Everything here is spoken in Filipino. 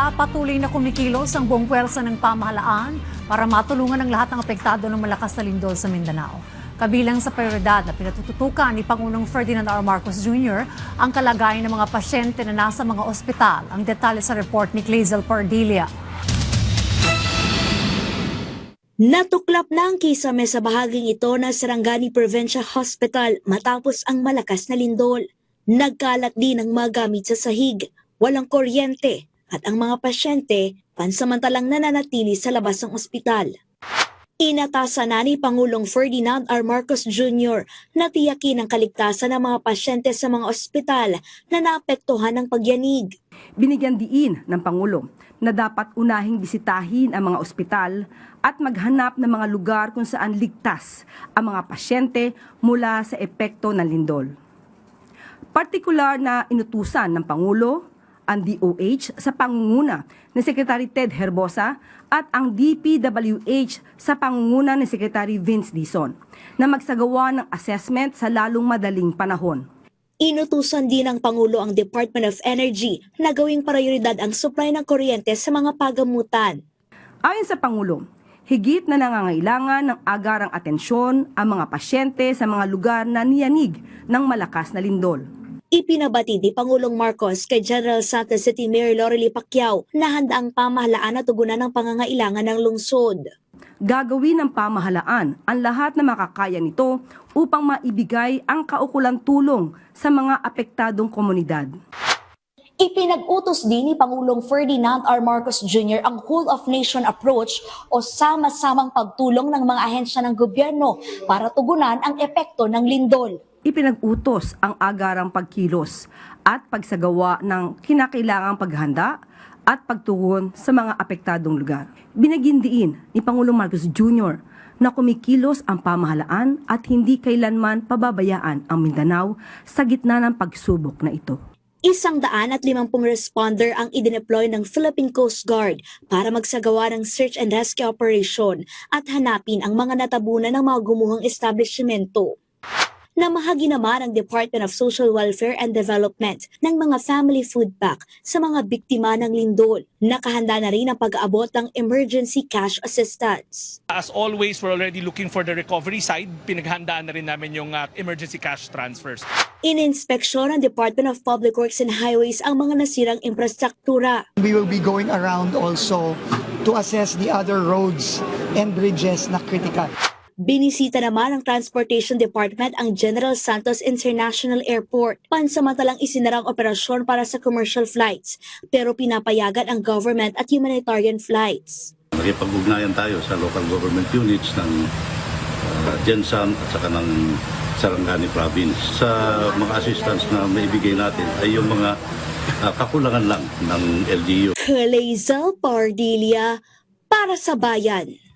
Samantala, patuloy na kumikilos ang buong puwersa ng pamahalaan para matulungan ang lahat ng apektado ng malakas na lindol sa Mindanao. Kabilang sa prioridad na pinatututukan ni Pangulong Ferdinand R. Marcos Jr. ang kalagayan ng mga pasyente na nasa mga ospital. Ang detalye sa report ni Clazel Pardilia. Natuklap na ang kisame sa bahaging ito ng Sarangani Provincial Hospital matapos ang malakas na lindol. Nagkalat din ang mga gamit sa sahig, walang kuryente at ang mga pasyente pansamantalang nananatili sa labas ng ospital. Inatasan na ni Pangulong Ferdinand R. Marcos Jr. na tiyakin ang kaligtasan ng mga pasyente sa mga ospital na naapektuhan ng pagyanig. Binigyan diin ng Pangulo na dapat unahing bisitahin ang mga ospital at maghanap ng mga lugar kung saan ligtas ang mga pasyente mula sa epekto ng lindol. Partikular na inutusan ng Pangulo ang DOH sa pangunguna ni Secretary Ted Herbosa at ang DPWH sa pangunguna ni Secretary Vince Dizon na magsagawa ng assessment sa lalong madaling panahon. Inutusan din ng Pangulo ang Department of Energy na gawing prioridad ang supply ng kuryente sa mga pagamutan. Ayon sa Pangulo, higit na nangangailangan ng agarang atensyon ang mga pasyente sa mga lugar na niyanig ng malakas na lindol. Ipinabati ni Pangulong Marcos kay General Santos City Mayor Lorely Pacquiao na handa ang pamahalaan na tugunan ng pangangailangan ng lungsod. Gagawin ng pamahalaan ang lahat na makakaya nito upang maibigay ang kaukulang tulong sa mga apektadong komunidad. Ipinag-utos din ni Pangulong Ferdinand R. Marcos Jr. ang whole-of-nation approach o sama-samang pagtulong ng mga ahensya ng gobyerno para tugunan ang epekto ng lindol. Ipinag-utos ang agarang pagkilos at pagsagawa ng kinakailangang paghanda at pagtugon sa mga apektadong lugar. Binagindiin ni Pangulong Marcos Jr. na kumikilos ang pamahalaan at hindi kailanman pababayaan ang Mindanao sa gitna ng pagsubok na ito. 150 responder ang idineploy ng Philippine Coast Guard para magsagawa ng search and rescue operation at hanapin ang mga natabunan ng mga gumuhang establishmento. Namahagi naman ang Department of Social Welfare and Development ng mga family food pack sa mga biktima ng lindol. Nakahanda na rin ang pag-aabot ng emergency cash assistance. As always, we're already looking for the recovery side. Pinaghandaan na rin namin yung emergency cash transfers. Ininspeksyon ng Department of Public Works and Highways ang mga nasirang infrastruktura. We will be going around also to assess the other roads and bridges na critical. Binisita naman ng Transportation Department ang General Santos International Airport. Pansamantalang isinarang operasyon para sa commercial flights, pero pinapayagan ang government at humanitarian flights. Nakipag-ugnayan tayo sa local government units ng Gensan at saka ng Sarangani Province. Sa mga assistance na maibigay natin ay yung mga kakulangan lang ng LGU. Clazel Pardilia para sa Bayan.